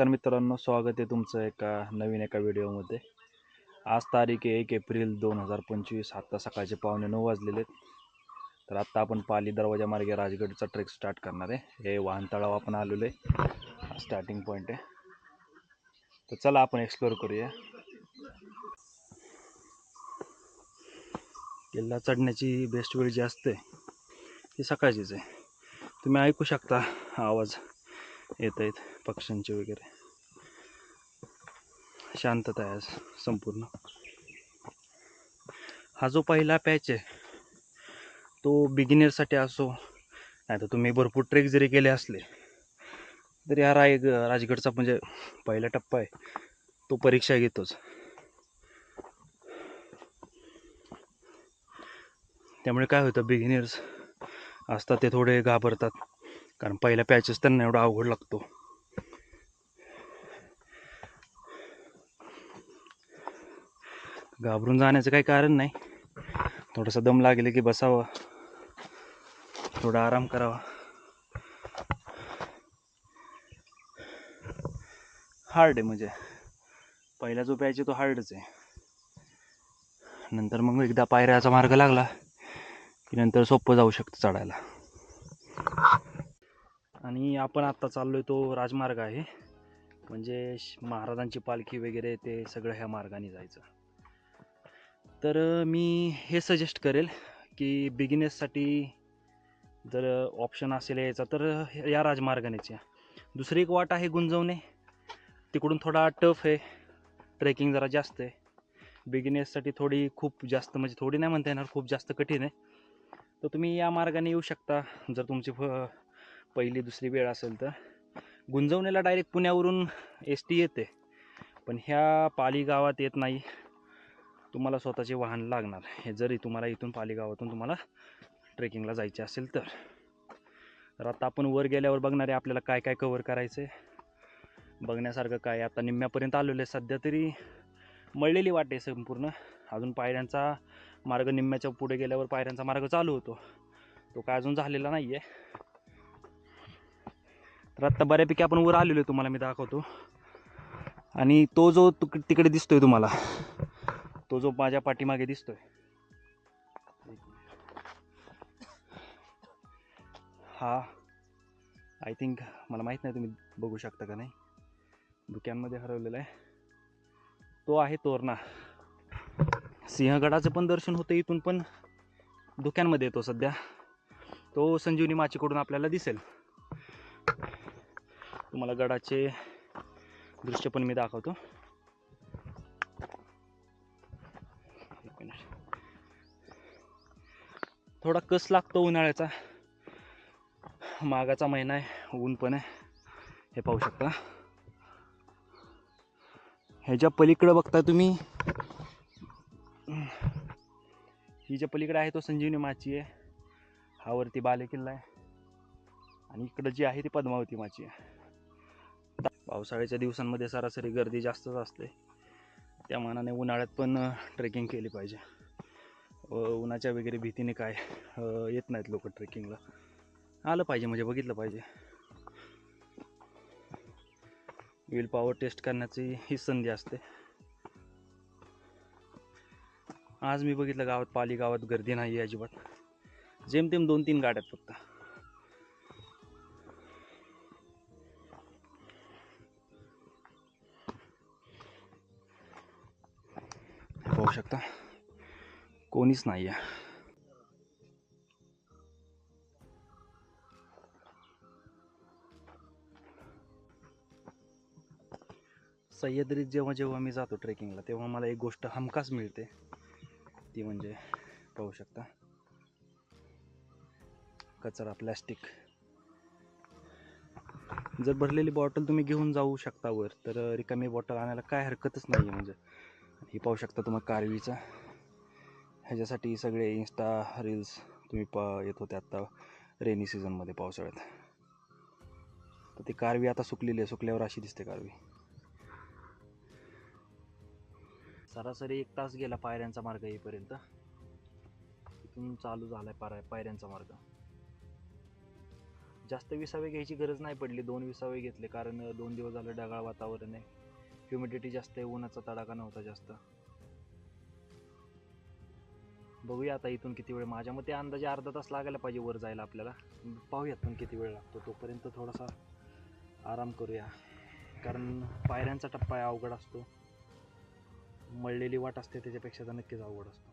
नमस्कार मित्रांनो, स्वागत आहे तुमचं नवीन व्हिडिओमध्ये। आज तारीख आहे 1 एप्रिल 2025। आत्ता सकाळचे 8:45 वाजलेले आहेत। तर आत्ता आपण पाली दरवाजा मार्गे राजगडचा ट्रेक स्टार्ट करणार आहे। हे वाहनतळाव आपण आलेलो आहे, स्टार्टिंग पॉईंट आहे। तर चला आपण एक्सप्लोर करूया। किल्ला चढण्याची बेस्ट वेळ जी असते ती सकाळचीच आहे। तुम्ही ऐकू शकता आवाज येत आहेत पक्ष्यांचे वगैरे। शांतता आहे आज संपूर्ण। हा जो पहिला पॅच आहे तो बिगिनरसाठी असो, नाही तर तुम्ही भरपूर ट्रेक जरी केले असले तरी हा राजगडचा म्हणजे पहिला टप्पा आहे तो परीक्षा घेतोच। त्यामुळे काय होतं, बिगिनर्स असतात ते थोडे घाबरतात, कारण पहिला पॅचेस त्यांना एवढा अवघड लागतो। घाबरून जाण्याचं काही कारण नाही, थोडासा दम लागले की बसावं, थोडा आराम करावा। हार्ड आहे, म्हणजे पहिला जो पॅच आहे तो हार्डच आहे। नंतर मग एकदा पायऱ्याचा मार्ग लागला की नंतर सोपं जाऊ शकतं चढायला। आणि आपण आत्ता चाललोय तो राजमार्ग आहे, म्हणजे महाराजांची पालखी वगैरे ते सगळं ह्या मार्गाने जायचं। तर मी हे सजेस्ट करेल की बिगिनर्ससाठी जर ऑप्शन असेल यायचा तर या राजमार्गानेच या। दुसरी एक वाट आहे गुंजवणे, तिकडून थोडा टफ आहे, ट्रेकिंग जरा जास्त आहे। बिगिनर्ससाठी थोडी खूप जास्त, म्हणजे थोडी नाही म्हणता येणार, खूप जास्त कठीण आहे। तर तुम्ही या मार्गाने येऊ शकता जर तुमची पहिली दुसरी वेळ असेल तर। गुंजवणेला डायरेक्ट पुण्यावरून ST येते, पण ह्या पाली गावात येत नाही, तुम्हाला स्वतःचे वाहन लागणार हे, जरी तुम्हाला इथून पाली गावातून तुम्हाला ट्रेकिंगला जायचे असेल तर। आता आपण वर गेल्यावर बघणार आहे आपल्याला काय काय कव्हर करायचं आहे, बघण्यासारखं काय। आता निम्म्यापर्यंत आलेलं आहे, सध्या तरी मळलेली वाट आहे संपूर्ण। अजून पायऱ्यांचा मार्ग निम्म्याच्या पुढे गेल्यावर पायऱ्यांचा मार्ग चालू होतो, तो काय अजून झालेला नाही आहे। तर आत्ता बऱ्यापैकी आपण वर आलेलो आहे, तुम्हाला मी दाखवतो। आणि तो जो तिकडे दिसतोय तुम्हाला, तो जो माझ्या पाठीमागे दिसतोय, हा आय थिंक, मला माहीत नाही तुम्ही बघू शकता का नाही, धुक्यांमध्ये हरवलेला आहे, तो आहे तोरणा। सिंहगडाचं पण दर्शन होतं इथून, पण धुक्यांमध्ये येतो सध्या। तो संजीवनी माचीकडून आपल्याला दिसेल। तुम्हाला गडाचे दृश्य पण मी दाखवतो। एक मिनिट, थोडा कस लागतो उन्हाळ्याचा, मागाचा महिना आहे, ऊन पण आहे, हे पाहू शकता। ह्याच्या पलीकडे बघता तुम्ही, ही ज्या पलीकडे आहे तो संजीवनी माची आहे, हा वरती बालेकिल्ला आहे, आणि इकडं जी आहे ती पद्मावती माची आहे। पावसाळ्याच्या दिवसांमध्ये सरासरी गर्दी जास्तच असते, त्या मानाने उन्हाळ्यात पण ट्रेकिंग केली पाहिजे। उन्हाच्या वगैरे भीतीने काय येत नाहीत लोक ट्रेकिंगला, आलं पाहिजे, म्हणजे बघितलं पाहिजे। विल पॉवर टेस्ट करण्याची ही संधी असते। आज मी बघितलं गावात, पाली गावात गर्दी नाही आहे अजिबात, जेमतेम 2-3 गाड्यात फक्त। पाहू शकता कोणीच नाही आहे। सह्याद्रीत जेव्हा जेव्हा मी जातो ट्रेकिंगला, तेव्हा मला एक गोष्ट हमखास मिळते, ती म्हणजे पाहू शकता कचरा, प्लॅस्टिक। जर भरलेली बॉटल तुम्ही घेऊन जाऊ शकता वर, तर रिकामी बॉटल आणायला काय हरकतच नाही आहे। म्हणजे ही पाहू शकता तुम्हाला कारवीचा, ह्याच्यासाठी सगळे इंस्टा रील्स तुम्ही येत होते आत्ता रेनी सीझनमध्ये, पावसाळ्यात। तर ती कारवी आता सुकलेली आहे, सुकल्यावर अशी दिसते कारवी। सरासरी 1 तास गेला पायऱ्यांचा मार्ग येईपर्यंत, इथून चालू झालाय पायऱ्यांचा मार्ग। जास्त विसावे घ्यायची गरज नाही पडली, 2 विसावे घेतले कारण 2 दिवस झालं ढगाळ वातावरण आहे, ह्युमिडिटी जास्त आहे, उन्हाचा तडाखा नव्हता जास्त. बघूया आता इथून किती वेळ, माझ्या मते अंदाजे अर्धा तास लागायला पाहिजे वर जायला आपल्याला. पाहूयात पण किती वेळ लागतो, तोपर्यंत थोडासा आराम करूया कारण पायऱ्यांचा टप्पा आहे, अवघड असतो, मळलेली वाट असते त्याच्यापेक्षा तर नक्कीच अवघड असतो.